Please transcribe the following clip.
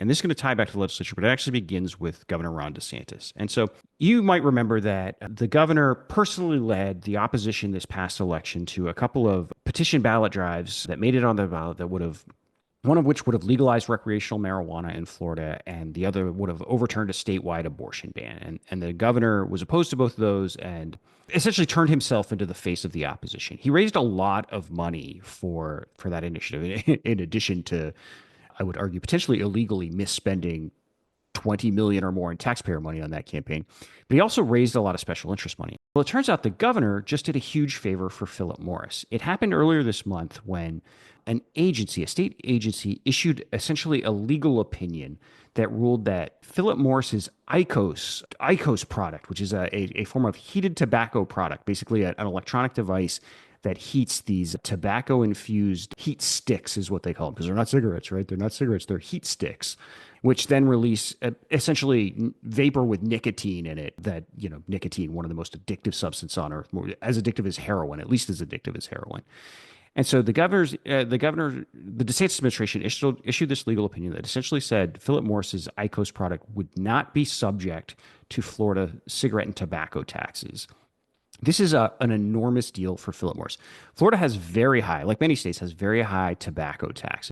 And this is going to tie back to the legislature, but it actually begins with Governor Ron DeSantis. And so you might remember that the governor personally led the opposition this past election to a couple of petition ballot drives that made it on the ballot that would have one of which would have legalized recreational marijuana in Florida, and the other would have overturned a statewide abortion ban. And the governor was opposed to both of those and essentially turned himself into the face of the opposition. He raised a lot of money for that initiative, in addition to, I would argue, potentially illegally misspending 20 million or more in taxpayer money on that campaign. But he also raised a lot of special interest money. Well, it turns out the governor just did a huge favor for Philip Morris. It happened earlier this month when an agency, a state agency, issued essentially a legal opinion that ruled that Philip Morris's IQOS product, which is a form of heated tobacco product, basically an electronic device that heats these tobacco infused heat sticks, is what they call them, because they're not cigarettes, right? They're not cigarettes, they're heat sticks, which then release essentially vapor with nicotine in it. That, nicotine, one of the most addictive substances on earth, more as addictive as heroin, at least as addictive as heroin. And so the DeSantis administration issued this legal opinion that essentially said Philip Morris's IQOS product would not be subject to Florida cigarette and tobacco taxes. This is an enormous deal for Philip Morris. Florida has very high, like many states, has very high tobacco taxes.